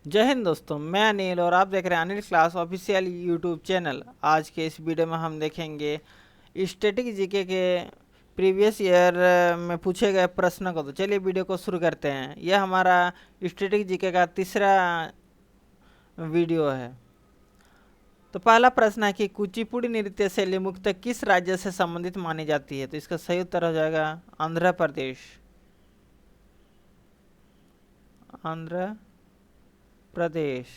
जय हिंद दोस्तों, मैं अनिल और आप देख रहे हैं Anil class official YouTube channel. आज के इस वीडियो में हम देखेंगे स्टैटिक जीके के प्रीवियस ईयर में पूछे गए प्रश्नों को। तो चलिए वीडियो को शुरू करते हैं। यह हमारा स्टैटिक जीके का तीसरा वीडियो है। तो पहला प्रश्न है कि कुचिपुड़ी नृत्य शैली मुख्यतः किस राज्य से संबंधित मानी जाती है। तो इसका सही उत्तर हो जाएगा आंध्र प्रदेश। आंध्र प्रदेश।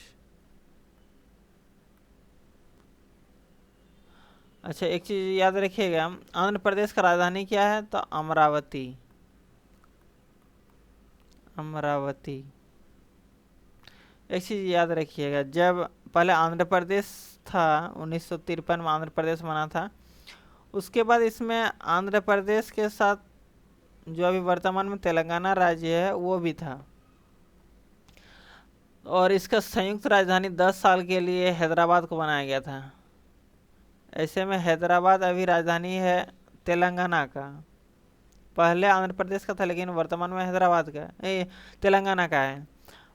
अच्छा, एक चीज याद रखिएगा, आंध्र प्रदेश का राजधानी क्या है? तो अमरावती। अमरावती। एक चीज याद रखिएगा, जब पहले आंध्र प्रदेश था 1953 में आंध्र प्रदेश बना था। उसके बाद इसमें आंध्र प्रदेश के साथ जो अभी वर्तमान में तेलंगाना राज्य है वो भी था। और इसका संयुक्त राजधानी 10 साल के लिए हैदराबाद को बनाया गया था। ऐसे में हैदराबाद अभी राजधानी है तेलंगाना का। पहले आंध्र प्रदेश का था लेकिन वर्तमान में हैदराबाद का तेलंगाना का है।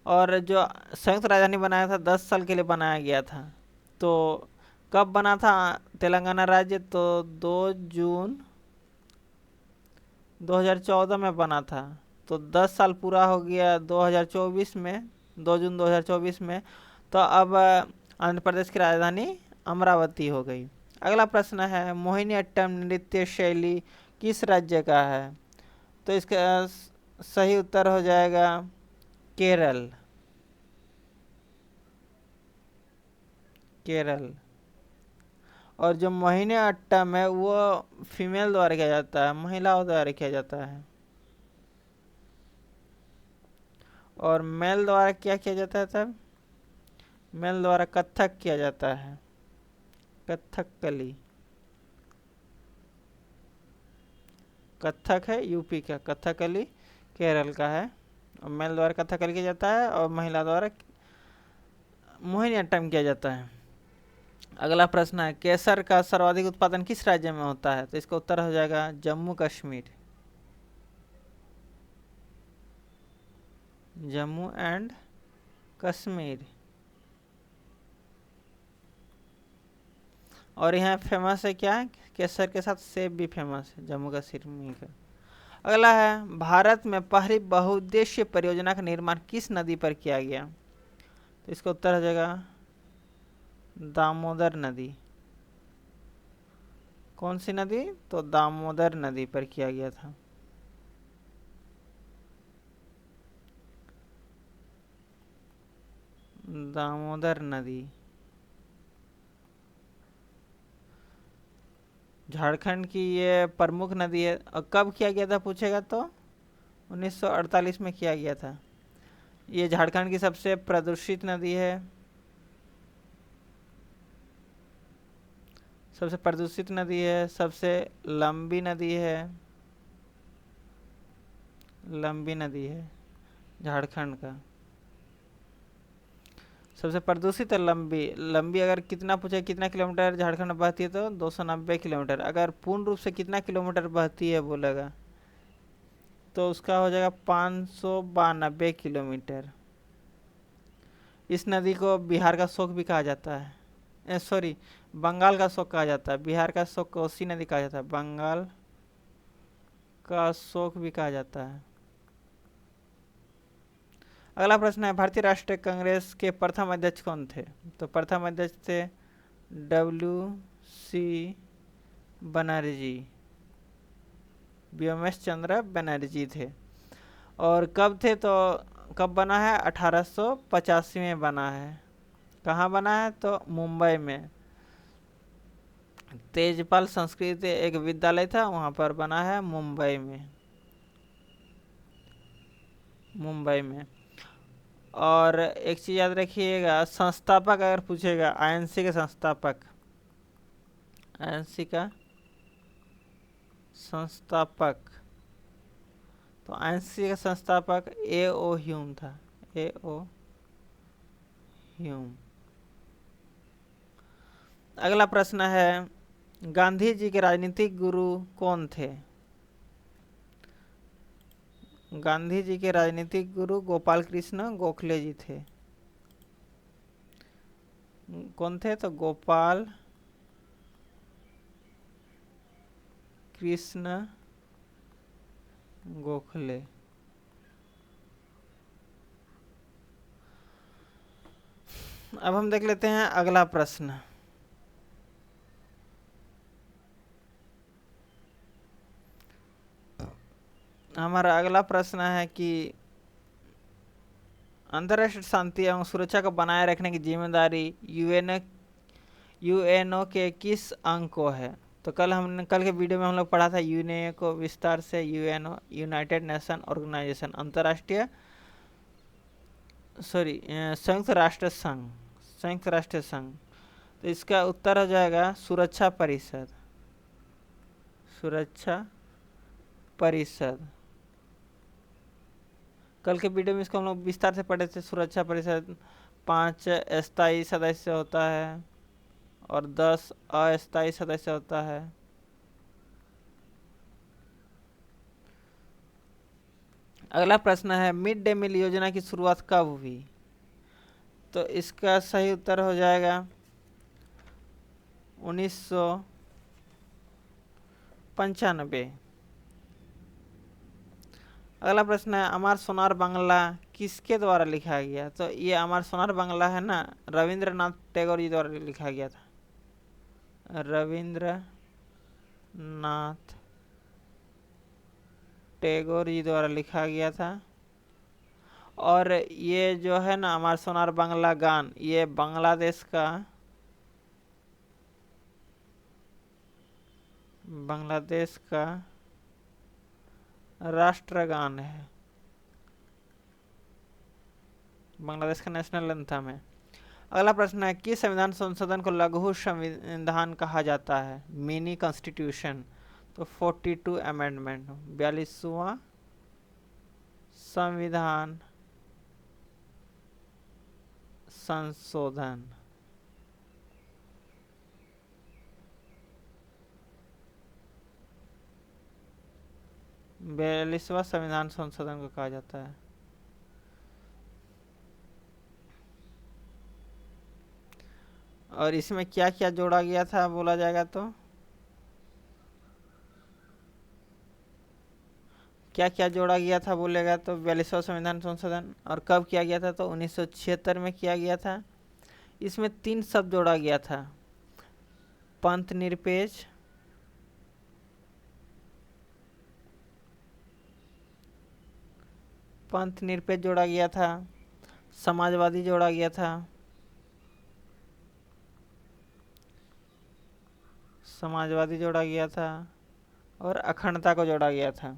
और जो संयुक्त राजधानी बनाया था 10 साल के लिए बनाया गया था। तो कब बना था तेलंगाना राज्य? तो 2 जून 2014 में बना था। तो 10 साल पूरा हो गया 2024 में, 2 जून 2024 में। तो अब आंध्र प्रदेश की राजधानी अमरावती हो गई। अगला प्रश्न है, मोहिनीअट्टम नृत्य शैली किस राज्य का है? तो इसका सही उत्तर हो जाएगा केरल। केरल। और जो मोहिनीअट्टम है वो फीमेल द्वारा किया जाता है, महिलाओं द्वारा किया जाता है। और मेल द्वारा क्या किया जाता है? तब मेल द्वारा कथक किया जाता है, कथकली। कथक है यूपी का, कथकली केरल का है। और मेल द्वारा कथकली किया जाता है और महिला द्वारा मोहिनीअट्टम किया जाता है। अगला प्रश्न है, केसर का सर्वाधिक उत्पादन किस राज्य में होता है? तो इसका उत्तर हो जाएगा जम्मू कश्मीर। जम्मू एंड कश्मीर। और यहाँ फेमस है क्या? केसर के साथ सेब भी फेमस है जम्मू कश्मीर का। अगला है, भारत में पहली बहुउद्देशीय परियोजना का निर्माण किस नदी पर किया गया? तो इसका उत्तर हो जाएगा दामोदर नदी। कौन सी नदी? तो दामोदर नदी पर किया गया था। दामोदर नदी झारखंड की ये प्रमुख नदी है। और कब किया गया था पूछेगा तो 1948 में किया गया था। ये झारखंड की सबसे प्रदूषित नदी है, सबसे प्रदूषित नदी है, सबसे लंबी नदी है। लंबी नदी है झारखंड का, सबसे प्रदूषित और लंबी। लंबी अगर कितना पूछे, कितना किलोमीटर झारखंड में बहती है, तो 290 किलोमीटर। अगर पूर्ण रूप से कितना किलोमीटर बहती है बोलेगा तो उसका हो जाएगा 592 किलोमीटर। इस नदी को बिहार का शोक भी कहा जाता है, सॉरी, बंगाल का शोक कहा जाता है। बिहार का शोक कोसी नदी कहा जाता है, बंगाल का शोक भी कहा जाता है। अगला प्रश्न है, भारतीय राष्ट्रीय कांग्रेस के प्रथम अध्यक्ष कौन थे? तो प्रथम अध्यक्ष थे WC बनर्जी, व्योमेश चंद्र बनर्जी थे। और कब थे? तो कब बना है? 1885 में बना है। कहाँ बना है? तो मुंबई में तेजपाल संस्कृत एक विद्यालय था, वहाँ पर बना है मुंबई में। मुंबई में। और एक चीज़ याद रखिएगा, संस्थापक अगर पूछेगा, आईएनसी के संस्थापक, आईएनसी का संस्थापक, तो आईएनसी का संस्थापक A.O. ह्यूम था। A.O. ह्यूम। अगला प्रश्न है, गांधी जी के राजनीतिक गुरु कौन थे? गांधी जी के राजनीतिक गुरु गोपाल कृष्ण गोखले जी थे। कौन थे? तो गोपाल कृष्ण गोखले। अब हम देख लेते हैं अगला प्रश्न। हमारा अगला प्रश्न है कि अंतर्राष्ट्रीय शांति एवं सुरक्षा को बनाए रखने की जिम्मेदारी यूएनओ के किस अंग को है? तो कल के वीडियो में हम लोग पढ़ा था यूएनओ को विस्तार से। यूएनओ यूनाइटेड नेशन ऑर्गेनाइजेशन, अंतर्राष्ट्रीय संयुक्त राष्ट्र संघ, संयुक्त राष्ट्र संघ। तो इसका उत्तर हो जाएगा सुरक्षा परिषद, सुरक्षा परिषद। कल के वीडियो में इसको हम लोग विस्तार से पढ़े थे। सुरक्षा परिषद 5 स्थायी सदस्य होता है और 10 अस्थायी सदस्य होता है। अगला प्रश्न है मिड डे मील योजना की शुरुआत कब हुई? तो इसका सही उत्तर हो जाएगा 1995। अगला प्रश्न है अमर सोनार बांग्ला किसके द्वारा लिखा गया? तो ये अमर सोनार बांग्ला है ना, रविंद्रनाथ टैगोर जी द्वारा लिखा गया था। रविंद्रनाथ टैगोर जी द्वारा लिखा गया था। और ये जो है ना अमर सोनार बांग्ला गान, ये बांग्लादेश का राष्ट्रगान है, बांग्लादेश का नेशनल एंथम है। अगला प्रश्न है किस संविधान संशोधन को लघु संविधान कहा जाता है? Mini constitution. तो 42 अमेंडमेंट, 42वां संविधान संशोधन। बयालीसवां संविधान संशोधन को कहा जाता है। और इसमें क्या क्या जोड़ा गया था बोला जाएगा तो क्या क्या जोड़ा गया था बोलेगा तो 42वां संविधान संशोधन। और कब किया गया था? तो 1976 में किया गया था। इसमें 3 शब्द जोड़ा गया था, पंथ निरपेक्ष, पंथ निरपेक्ष जोड़ा गया था, समाजवादी जोड़ा गया था, समाजवादी जोड़ा गया था और अखंडता को जोड़ा गया था।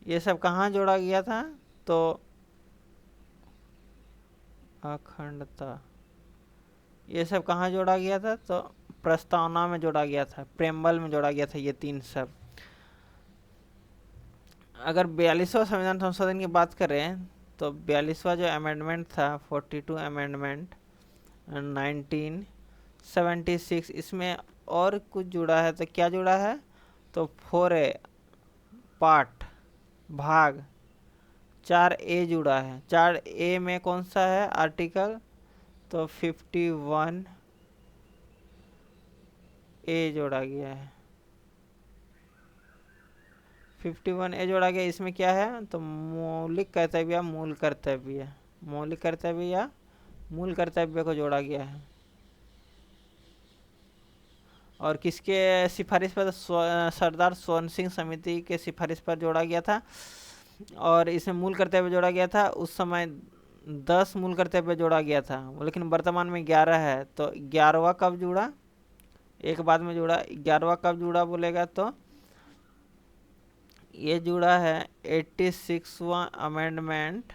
ये सब कहाँ जोड़ा गया था? तो अखंडता, ये सब कहाँ जोड़ा गया था? तो प्रस्तावना में जोड़ा गया था, प्रेमबल में जोड़ा गया था ये 3 सब। अगर 42वां संविधान संशोधन की बात करें तो 42वां जो अमेंडमेंट था, 42 अमेंडमेंट 1976, इसमें और कुछ जुड़ा है। तो क्या जुड़ा है? तो 4A पार्ट भाग 4A जुड़ा है। 4A में कौन सा है आर्टिकल? तो 51A जोड़ा गया है, 51A जोड़ा गया। इसमें क्या है? तो मौलिक कर्तव्य, मूल कर्तव्य, मौलिक कर्तव्य या मूल कर्तव्य को जोड़ा गया है। और किसके सिफारिश पर? सरदार स्वर्ण सिंह समिति के सिफारिश पर जोड़ा गया था। और इसमें मूल कर्तव्य जोड़ा गया था। उस समय 10 मूल कर्तव्य जोड़ा गया था, लेकिन वर्तमान में 11 है। तो 11वां कब जुड़ा? एक बाद में जुड़ा। 11वां कब जुड़ा बोलेगा तो ये जुड़ा है 86वां अमेंडमेंट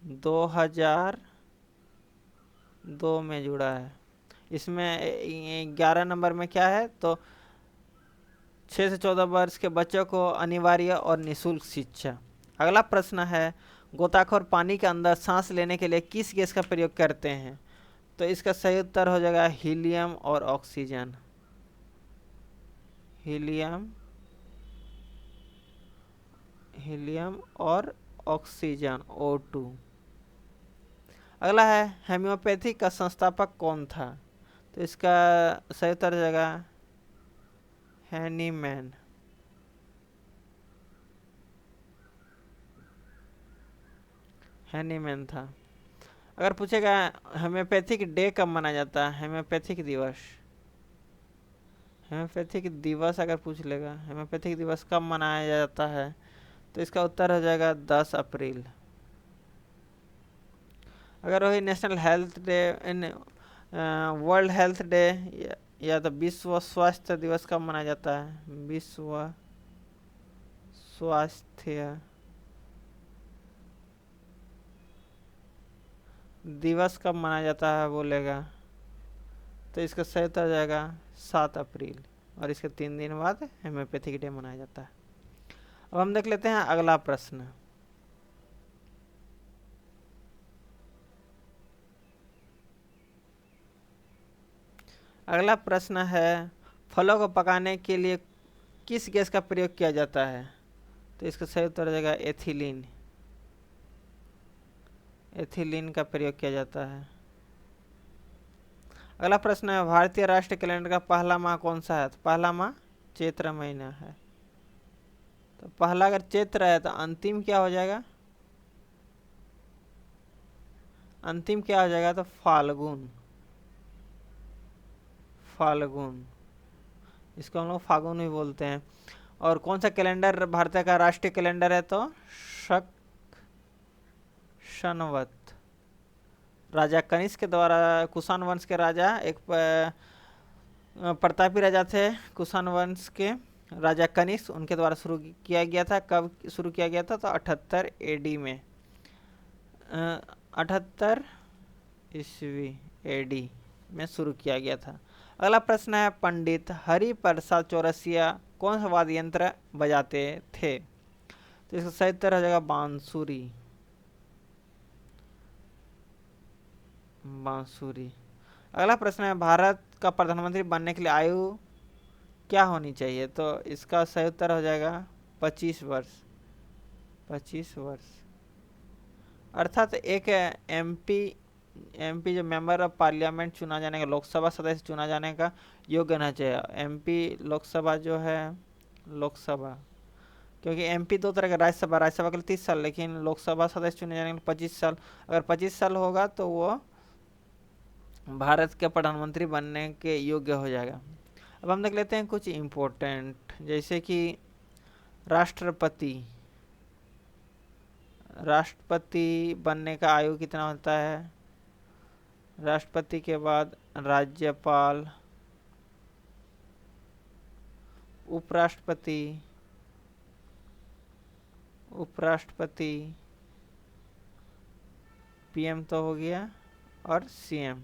2002 में जुड़ा है। इसमें 11 नंबर में क्या है? तो 6 से 14 वर्ष के बच्चों को अनिवार्य और निःशुल्क शिक्षा। अगला प्रश्न है गोताखोर पानी के अंदर सांस लेने के लिए किस गैस का प्रयोग करते हैं? तो इसका सही उत्तर हो जाएगा हीलियम और ऑक्सीजन, हीलियम, हीलियम और ऑक्सीजन O2। अगला है हेम्योपैथी का संस्थापक कौन था? तो इसका सही उत्तर हो जाएगा हैनीमैन। हैनीमैन था। अगर पूछेगा हेम्योपैथिक डे कब मनाया जाता है, हेम्योपैथिक दिवस, हेम्योपैथिक दिवस अगर पूछ लेगा हेम्योपैथिक दिवस कब मनाया जाता है, तो इसका उत्तर हो जाएगा 10 अप्रैल। अगर वही national health day, in world health day या तो विश्व स्वास्थ्य दिवस कब मनाया जाता है, विश्व स्वास्थ्य दिवस कब मनाया जाता है बोलेगा, तो इसका सही उत्तर हो जाएगा 7 अप्रैल, और इसके 3 दिन बाद हेम्योपैथिक डे मनाया जाता है। अब हम देख लेते हैं अगला प्रश्न। अगला प्रश्न है फलों को पकाने के लिए किस गैस का प्रयोग किया जाता है, तो इसका सही उत्तर हो जाएगा एथिलीन। एथिलीन का प्रयोग किया जाता है। अगला प्रश्न है भारतीय राष्ट्रीय कैलेंडर का पहला माह कौन सा है, तो पहला माह चैत्र महीना है। तो पहला अगर चैत्र है तो अंतिम क्या हो जाएगा, अंतिम क्या हो जाएगा, तो फाल्गुन। फाल्गुन, इसको हम लोग फागुन भी बोलते हैं। और कौन सा कैलेंडर भारत का राष्ट्रीय कैलेंडर है, तो शक शनवत। राजा कनिष्क के द्वारा, कुषाण वंश के राजा, एक प्रतापी राजा थे कुषाण वंश के, राजा कनिष्क, उनके द्वारा शुरू किया गया था। कब शुरू किया गया था, तो 78 एडी में, 78 ईस्वी एडी में शुरू किया गया था। अगला प्रश्न है पंडित हरिप्रसाद चौरसिया कौन सा वाद्य यंत्र बजाते थे, तो इसका सही उत्तर हो जाएगा बांसुरी। बांसुरी। अगला प्रश्न है भारत का प्रधानमंत्री बनने के लिए आयु क्या होनी चाहिए, तो इसका सही उत्तर हो जाएगा 25 वर्ष। 25 वर्ष, अर्थात एक एमपी एमपी जो मेंबर ऑफ पार्लियामेंट चुना जाने का, लोकसभा सदस्य चुना जाने का योग्य होना चाहिए। एमपी लोकसभा जो है, लोकसभा, क्योंकि एमपी दो तरह का, राज्यसभा, राज्यसभा के लिए 30 साल, लेकिन लोकसभा सदस्य चुने जाने के लिए 25 साल। अगर 25 साल होगा तो वो भारत के प्रधानमंत्री बनने के योग्य हो जाएगा। अब हम देख लेते हैं कुछ इम्पोर्टेंट, जैसे कि राष्ट्रपति। राष्ट्रपति बनने का आयु कितना होता है, राष्ट्रपति के बाद राज्यपाल, उपराष्ट्रपति, उपराष्ट्रपति, पीएम तो हो गया, और सीएम।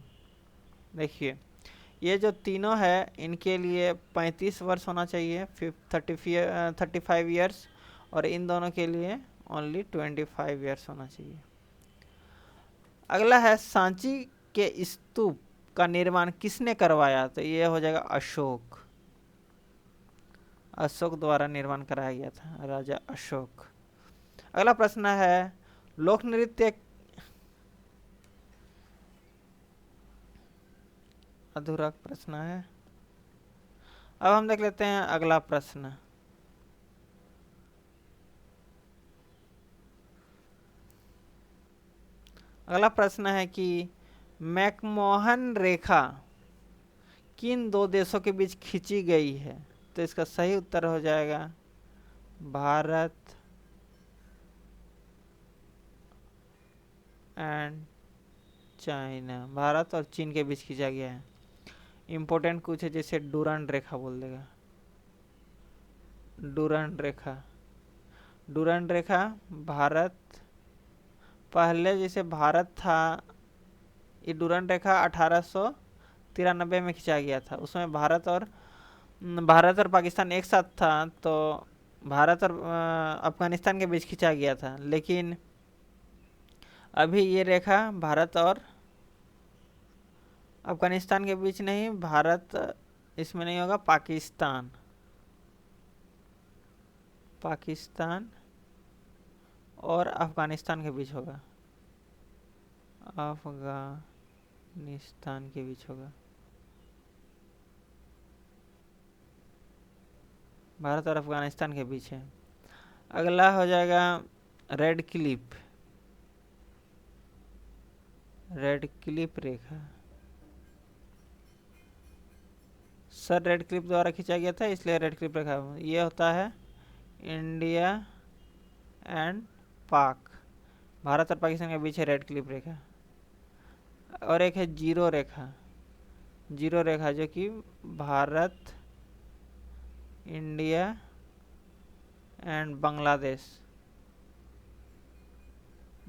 देखिए ये जो तीनों है इनके लिए 35 वर्ष होना चाहिए, 35 ईयर्स, और इन दोनों के लिए ओनली 25 ईयर्स होना चाहिए। अगला है सांची के स्तूप का निर्माण किसने करवाया, तो ये हो जाएगा अशोक। अशोक द्वारा निर्माण कराया गया था, राजा अशोक। अगला प्रश्न है लोक नृत्य, अधूरा प्रश्न है। अब हम देख लेते हैं अगला प्रश्न। अगला प्रश्न है कि मैकमोहन रेखा किन दो देशों के बीच खींची गई है, तो इसका सही उत्तर हो जाएगा भारत एंड चाइना। भारत और चीन के बीच खींचा गया है। इम्पोर्टेंट कुछ है, जैसे डूरांड रेखा बोल देगा, डूरांड रेखा। डूरांड रेखा भारत, पहले जैसे भारत था, ये डूरांड रेखा 1893 में खींचा गया था। उसमें भारत और पाकिस्तान एक साथ था, तो भारत और अफगानिस्तान के बीच खींचा गया था। लेकिन अभी ये रेखा भारत और अफगानिस्तान के बीच नहीं, भारत इसमें नहीं होगा, पाकिस्तान, पाकिस्तान और अफगानिस्तान के बीच होगा। अफगानिस्तान के बीच होगा। भारत और अफगानिस्तान के बीच है। अगला हो जाएगा रेड क्लिफ। रेड क्लिफ रेखा सर रेड क्लिफ द्वारा खींचा गया था, इसलिए रेड क्लिफ रेखा ये होता है इंडिया एंड पाक, भारत और पाकिस्तान के बीच है रेड क्लिफ रेखा। और एक है जीरो रेखा। जीरो रेखा जो कि भारत, इंडिया एंड बांग्लादेश,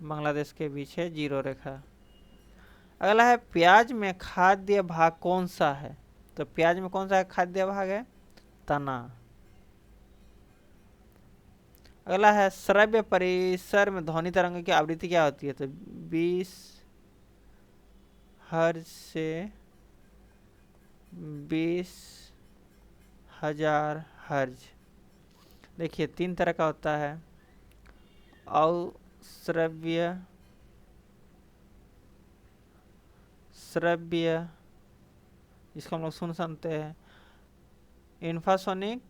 बांग्लादेश के बीच है जीरो रेखा। अगला है प्याज में खाद्य भाग कौन सा है? तो प्याज में कौन सा खाद्य भाग है? तना। अगला है श्रव्य परिसर में ध्वनि तरंग की आवृत्ति क्या होती है? तो 20 हर्ज से 20,000 हर्ज। देखिए 3 तरह का होता है, अश्रव्य, श्रव्य जिसको हम लोग सुनते हैं, इंफ्रासोनिक,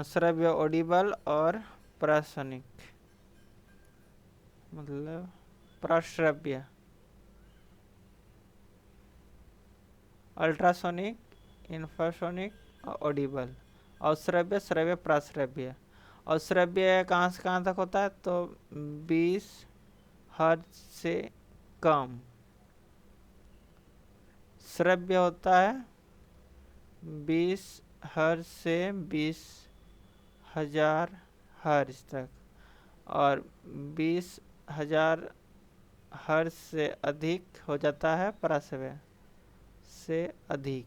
श्रव्य ऑडिबल, और प्रासोनिक मतलब प्रश्रव्य, अल्ट्रासोनिक, इंफ्रासोनिक, ऑडिबल। और श्रव्य, श्रव्य, प्राश्रव्य। और श्रव्य कहाँ से कहाँ तक होता है? तो 20 हर्ज से कम। श्रव्य होता है 20 हर्ज से 20,000 हर्ज तक, और 20,000 हर्ज से अधिक हो जाता है प्राश्रव्य से अधिक।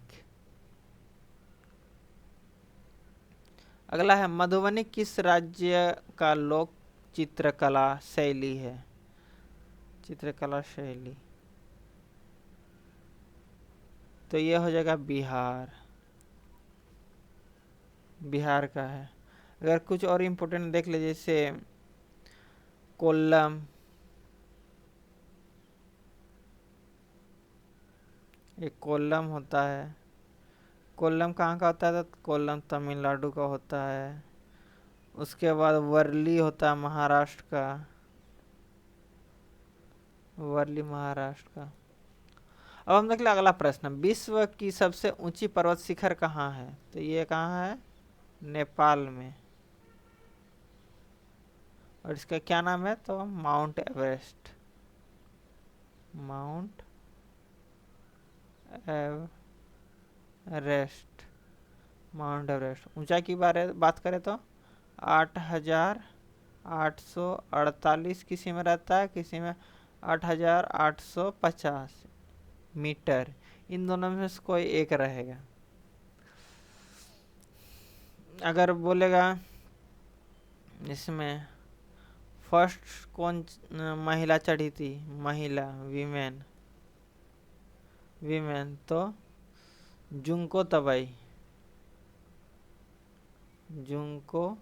अगला है मधुबनी किस राज्य का लोक चित्रकला शैली है? चित्रकला शैली तो ये हो जाएगा बिहार, बिहार का है। अगर कुछ और इम्पोर्टेंट देख लीजिए, जैसे कोल्लम, एक कोल्लम होता है। कोल्लम कहाँ का होता है? तो कोल्लम तमिलनाडु का होता है। उसके बाद वर्ली होता है महाराष्ट्र का, वर्ली महाराष्ट्र का। अब हम देख ले अगला प्रश्न, विश्व की सबसे ऊंची पर्वत शिखर कहाँ है? तो ये कहाँ है? नेपाल में। और इसका क्या नाम है? तो mount Everest, mount Everest, mount Everest. ऊंचाई की बात करें तो 8,848 किसी में रहता है, किसी में 8,850 मीटर। इन दोनों में से कोई एक रहेगा। अगर बोलेगा इसमें फर्स्ट कौन महिला चढ़ी थी, महिला, वीमेन, वीमेन, तो जुंको तबाई, जुंको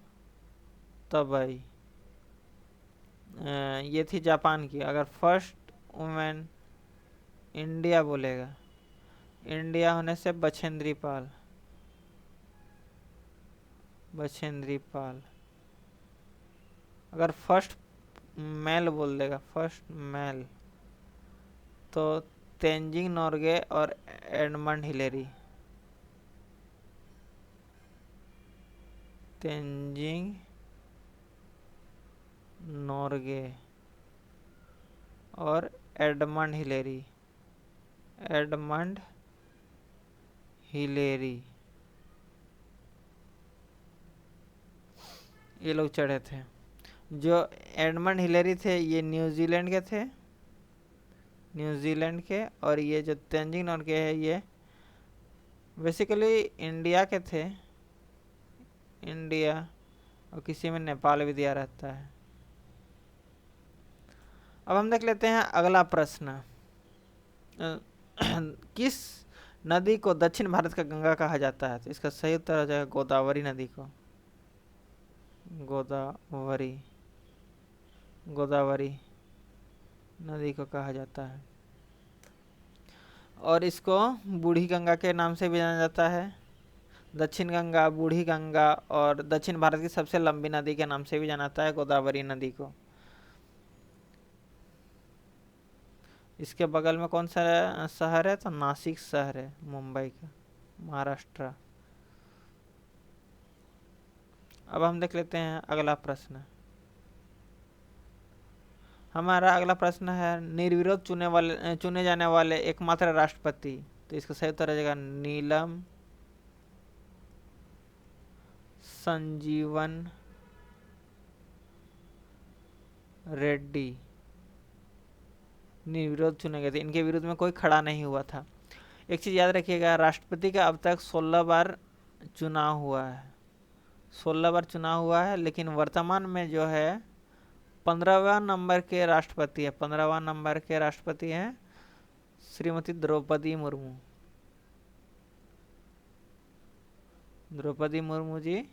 तबाई ये थी जापान की। अगर फर्स्ट वुमेन इंडिया बोलेगा, इंडिया होने से बछेंद्री पाल, बछेंद्री पाल। अगर फर्स्ट मेल बोल देगा, फर्स्ट मेल, तो तेंजिंग नोर्गे और एडमंड हिलेरी, तेंजिंग नोर्गे और एडमंड हिलेरी, एडमंड हिलेरी, ये लोग चढ़े थे। जो एडमंड हिलेरी थे ये न्यूजीलैंड के थे, न्यूजीलैंड के। और ये जो तेंजिंग नोर्गे है ये बेसिकली इंडिया के थे, इंडिया, और किसी में नेपाल भी दिया रहता है। अब हम देख लेते हैं अगला प्रश्न, किस नदी को दक्षिण भारत का गंगा कहा जाता है? तो इसका सही उत्तर हो जाएगा गोदावरी नदी को, गोदावरी, गोदावरी। नदी को कहा जाता है। और इसको बूढ़ी गंगा के नाम से भी जाना जाता है। दक्षिण गंगा, बूढ़ी गंगा और दक्षिण भारत की सबसे लंबी नदी के नाम से भी जाना जाता है गोदावरी नदी को। इसके बगल में कौन सा शहर है? तो नासिक शहर है, मुंबई का, महाराष्ट्र। अब हम देख लेते हैं अगला प्रश्न। हमारा अगला प्रश्न है निर्विरोध चुने जाने वाले एकमात्र राष्ट्रपति। तो इसका सही उत्तर हो जाएगा नीलम संजीवन रेड्डी। निर्विरोध चुने गए थे, इनके विरुद्ध में कोई खड़ा नहीं हुआ था। एक चीज याद रखिएगा, राष्ट्रपति का अब तक 16 बार चुनाव हुआ है, 16 बार चुनाव हुआ है, लेकिन वर्तमान में जो है 15वां नंबर के राष्ट्रपति है, 15वां नंबर के राष्ट्रपति हैं श्रीमती द्रौपदी मुर्मू। द्रौपदी मुर्मू जी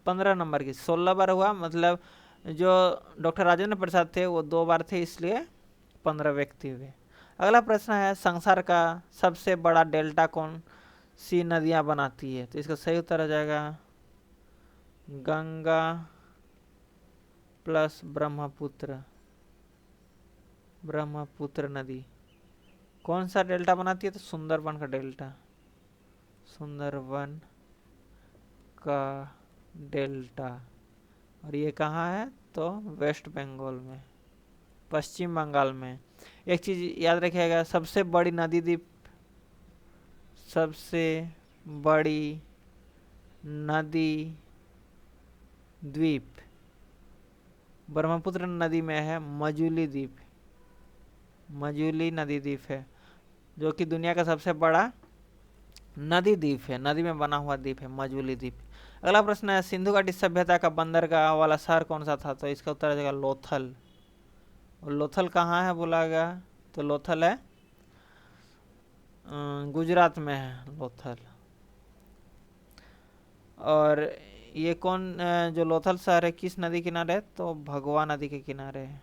15 नंबर की, 16 बार हुआ, मतलब जो डॉक्टर राजेंद्र प्रसाद थे वो 2 बार थे, इसलिए 15 व्यक्ति हुए। अगला प्रश्न है संसार का सबसे बड़ा डेल्टा कौन सी नदियां बनाती है? तो इसका सही उत्तर हो जाएगा गंगा प्लस ब्रह्मपुत्र। ब्रह्मपुत्र नदी कौन सा डेल्टा बनाती है? तो सुंदरबन का डेल्टा, सुंदरबन का डेल्टा। और ये कहाँ है? तो वेस्ट बंगाल में, पश्चिम बंगाल में। एक चीज याद रखिएगा, सबसे बड़ी नदी द्वीप, सबसे बड़ी नदी द्वीप ब्रह्मपुत्र नदी में है मजूली द्वीप। मजूली नदी द्वीप है जो कि दुनिया का सबसे बड़ा नदी द्वीप है, नदी में बना हुआ द्वीप है मजूली द्वीप। अगला प्रश्न है सिंधु घाटी सभ्यता का बंदरगाह वाला शहर कौन सा था? तो इसका उत्तर आ जाएगा लोथल। और लोथल कहाँ है बोला गया? तो लोथल है गुजरात में है लोथल। और ये कौन जो लोथल शहर है किस नदी किनारे है? तो भगवा नदी के किनारे है,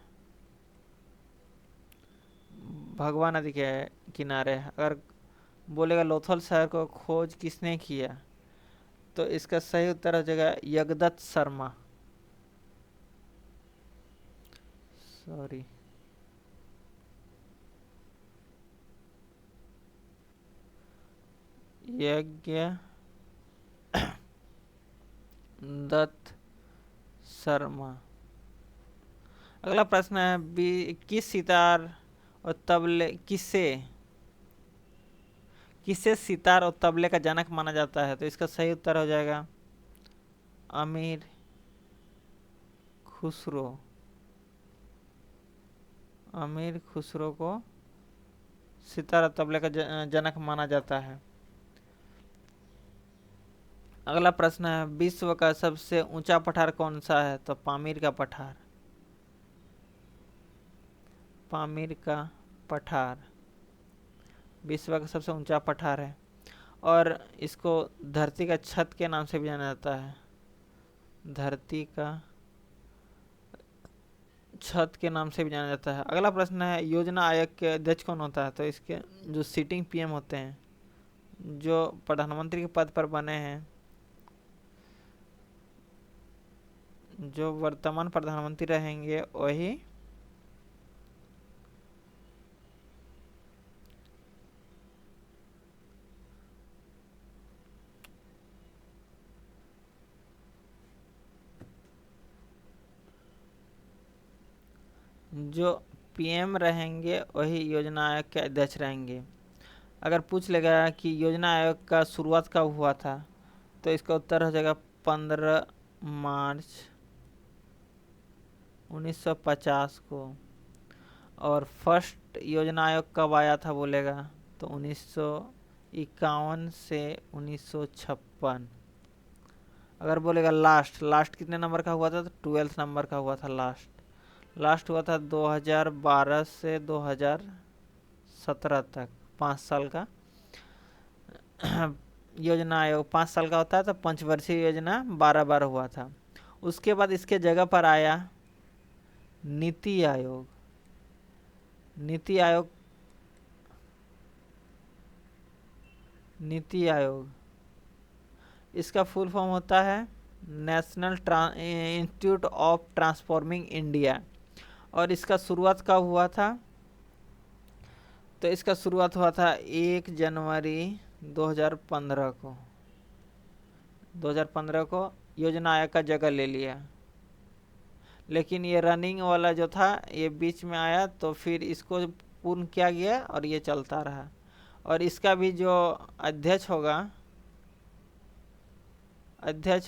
भगवा नदी के किनारे है। अगर बोलेगा लोथल शहर को खोज किसने किया, तो इसका सही उत्तर हो जाएगा यगदत्त शर्मा। सॉरी, यज्ञ दत्त शर्मा। अगला प्रश्न है किस सितार और तबले किसे सितार और तबले का जनक माना जाता है? तो इसका सही उत्तर हो जाएगा अमीर खुसरो। अमीर खुसरो को सितार और तबले का जनक माना जाता है। अगला प्रश्न है विश्व का सबसे ऊंचा पठार कौन सा है? तो पामीर का पठार, पामीर का पठार विश्व का सबसे ऊंचा पठार है। और इसको धरती का छत के नाम से भी जाना जाता है, धरती का छत के नाम से भी जाना जाता है। अगला प्रश्न है योजना आयोग के अध्यक्ष कौन होता है? तो इसके जो सिटिंग पीएम होते हैं, जो प्रधानमंत्री के पद पर बने हैं, जो वर्तमान प्रधानमंत्री रहेंगे वही जो पीएम रहेंगे वही योजना आयोग के अध्यक्ष रहेंगे। अगर पूछ लेगा कि योजना आयोग का शुरुआत कब हुआ था, तो इसका उत्तर हो जाएगा 15 मार्च 1950 को। और फर्स्ट योजना आयोग कब आया था बोलेगा, तो 1951 से 1956। अगर बोलेगा लास्ट कितने नंबर का हुआ था, तो 12 नंबर का हुआ था लास्ट हुआ था 2012 से 2017 तक, 5 साल का योजना आयोग 5 साल का होता है, तो पंचवर्षीय योजना 12 बार हुआ था। उसके बाद इसके जगह पर आया नीति आयोग। नीति आयोग, नीति आयोग, इसका फुल फॉर्म होता है national institute of transforming India. और इसका शुरुआत कब हुआ था? तो इसका शुरुआत हुआ था 1 जनवरी 2015 को। 2015 को योजना आयोग का जगह ले लिया, लेकिन ये रनिंग वाला जो था ये बीच में आया, तो फिर इसको पूर्ण किया गया और ये चलता रहा। और इसका भी जो अध्यक्ष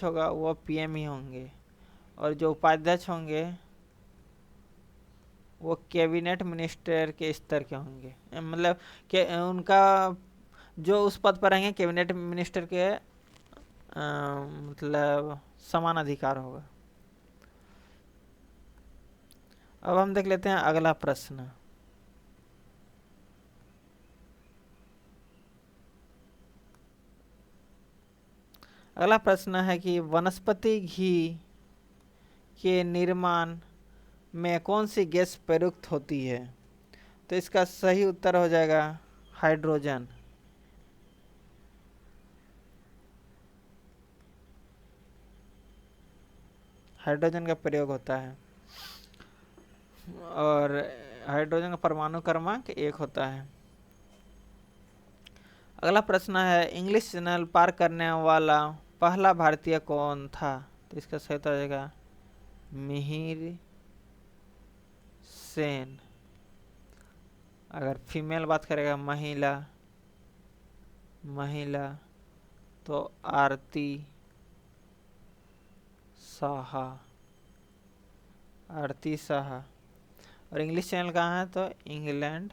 होगा वो पीएम ही होंगे, और जो उपाध्यक्ष होंगे वो कैबिनेट मिनिस्टर के स्तर के होंगे, मतलब कि उनका जो उस पद पर रहेंगे कैबिनेट मिनिस्टर के मतलब समान अधिकार होगा। अब हम देख लेते हैं अगला प्रश्न। अगला प्रश्न है कि वनस्पति घी के निर्माण में कौन सी गैस प्रयुक्त होती है? तो इसका सही उत्तर हो जाएगा हाइड्रोजन। हाइड्रोजन का प्रयोग होता है, और हाइड्रोजन का परमाणु क्रमांक 1 होता है। अगला प्रश्न है इंग्लिश चैनल पार करने वाला पहला भारतीय कौन था? तो इसका सही उत्तर हो जाएगा मिहिर सेन। अगर फीमेल बात करेगा महिला तो आरती साहा। और इंग्लिश चैनल कहाँ है? तो इंग्लैंड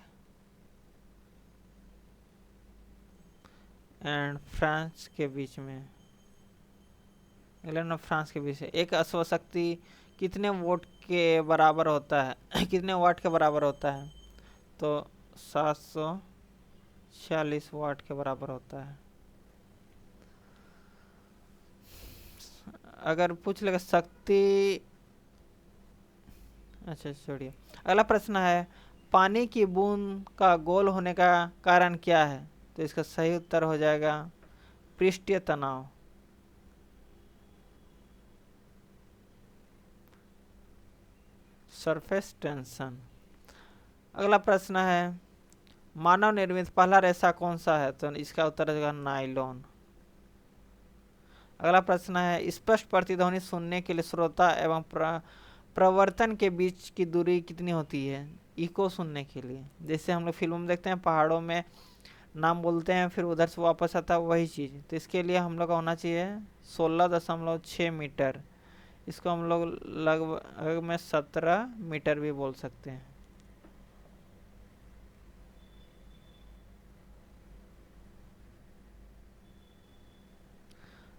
एंड फ्रांस के बीच में, इंग्लैंड और फ्रांस के बीच में। एक अश्व शक्ति कितने वोट के बराबर होता है? कितने वाट के बराबर होता है? तो 746 वाट के बराबर होता है। अगर पूछ लेगा शक्ति, अच्छा छोड़िए। अगला प्रश्न है पानी की बूंद का गोल होने का कारण क्या है? तो इसका सही उत्तर हो जाएगा पृष्ठीय तनाव। Surface tension. अगला प्रश्न है मानव निर्मित पहला रेशा कौन सा है? तो इसका उत्तर हो जाएगा नायलॉन। अगला प्रश्न है स्पष्ट प्रतिध्वनि सुनने के लिए श्रोता एवं प्रवर्तन के बीच की दूरी कितनी होती है? इको सुनने के लिए, जैसे हम लोग फिल्म में देखते हैं पहाड़ों में नाम बोलते हैं फिर उधर से वापस आता है, वही चीज़। तो इसके लिए हम लोग का होना चाहिए 16.6 मीटर। इसको हम लोग लगभग में 17 मीटर भी बोल सकते हैं।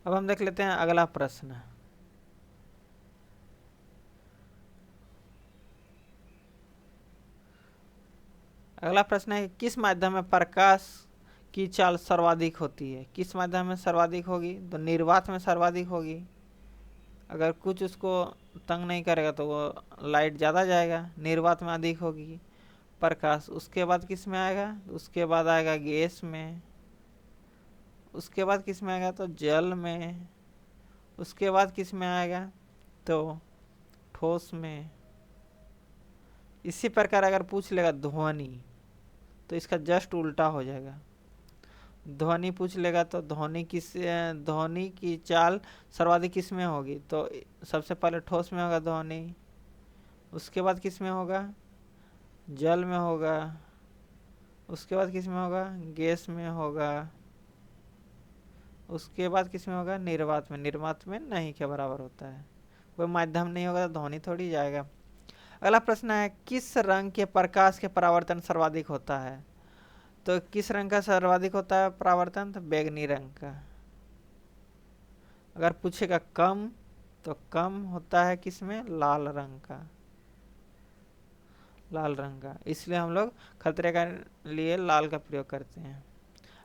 अब हम देख लेते हैं अगला प्रश्न। अगला प्रश्न है किस माध्यम में प्रकाश की चाल सर्वाधिक होती है? किस माध्यम में सर्वाधिक होगी? तो निर्वात में सर्वाधिक होगी। अगर कुछ उसको तंग नहीं करेगा तो वो लाइट ज़्यादा जाएगा, निर्वात में अधिक होगी प्रकाश। उसके बाद किस में आएगा? उसके बाद आएगा गैस में। उसके बाद किस में आएगा? तो जल में। उसके बाद किस में आएगा? तो ठोस में। इसी प्रकार अगर पूछ लेगा ध्वनि तो इसका जस्ट उल्टा हो जाएगा। ध्वनि पूछ लेगा तो ध्वनि की चाल सर्वाधिक किस में होगी? तो सबसे पहले ठोस में होगा ध्वनि। उसके बाद किस में होगा? जल में होगा। उसके बाद किस में होगा? गैस में होगा। उसके बाद किस में होगा? निर्वात में। निर्वात में नहीं के बराबर होता है, कोई माध्यम नहीं होगा तो ध्वनि थोड़ी जाएगा। अगला प्रश्न है किस रंग के प्रकाश के परावर्तन सर्वाधिक होता है? तो किस रंग का सर्वाधिक होता है परावर्तन? तो बैगनी रंग का। अगर पूछेगा कम तो कम होता है किस में? लाल रंग का। लाल रंग का, इसलिए हम लोग खतरे का लिए लाल का प्रयोग करते हैं।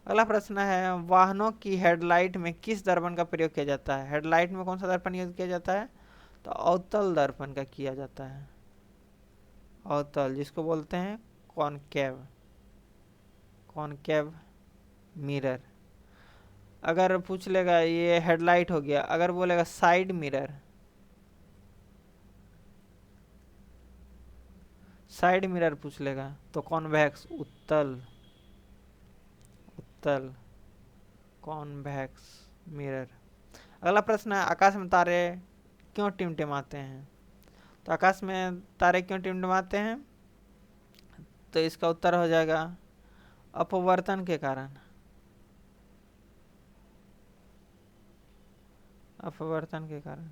अगला प्रश्न है वाहनों की हेडलाइट में किस दर्पण का प्रयोग किया जाता है? हेडलाइट में कौन सा दर्पण यूज किया जाता है? तो अवतल दर्पण का किया जाता है। अवतल जिसको बोलते हैं कॉनकेव, कॉनकेव मिरर। अगर पूछ लेगा ये हेडलाइट हो गया, अगर बोलेगा साइड मिरर, साइड मिरर पूछ लेगा तो कॉन्वेक्स, उत्तल, उत्तल कॉन्वेक्स मिरर। अगला प्रश्न है, आकाश में तारे क्यों टिमटिमाते हैं? तो आकाश में तारे क्यों टिमटिमाते हैं? तो इसका उत्तर हो जाएगा अपवर्तन के कारण, अपवर्तन के कारण।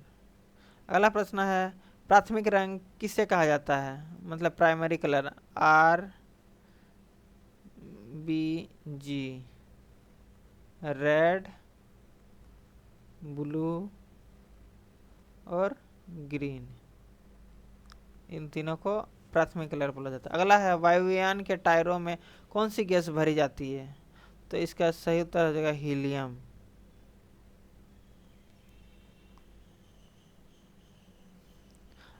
अगला प्रश्न है, प्राथमिक रंग किसे कहा जाता है? मतलब प्राइमरी कलर, आर बी जी, रेड, ब्लू और ग्रीन, इन तीनों को प्राथमिक कलर बोला जाता है। अगला है, वायुयान के टायरों में कौन सी गैस भरी जाती है? तो इसका सही उत्तर हो जाएगा हीलियम।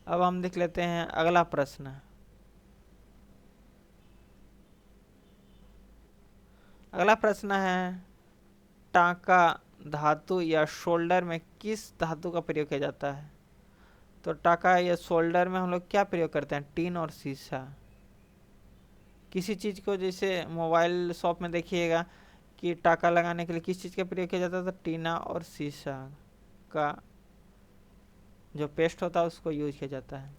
अब हम देख लेते हैं अगला प्रश्न। अगला प्रश्न है, टांका धातु या शोल्डर में किस धातु का प्रयोग किया जाता है? तो टांका या शोल्डर में हम लोग क्या प्रयोग करते हैं? टीन और शीशा। किसी चीज़ को, जैसे मोबाइल शॉप में देखिएगा कि टांका लगाने के लिए किस चीज़ का प्रयोग किया जाता है? तो टीना और शीशा का जो पेस्ट होता है उसको यूज किया जाता है।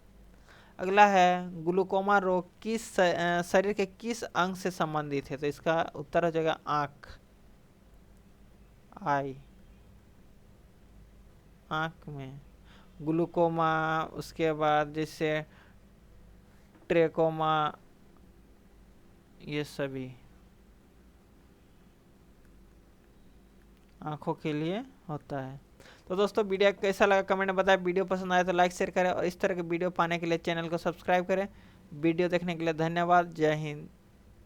अगला है, ग्लूकोमा रोग किस शरीर के किस अंग से संबंधित है? तो इसका उत्तर हो जाएगा आँख, आई, आँख में ग्लूकोमा। उसके बाद जैसे ट्रेकोमा, ये सभी आँखों के लिए होता है। तो दोस्तों वीडियो कैसा लगा कमेंट में बताएं। वीडियो पसंद आए तो लाइक शेयर करें और इस तरह के वीडियो पाने के लिए चैनल को सब्सक्राइब करें। वीडियो देखने के लिए धन्यवाद। जय हिंद।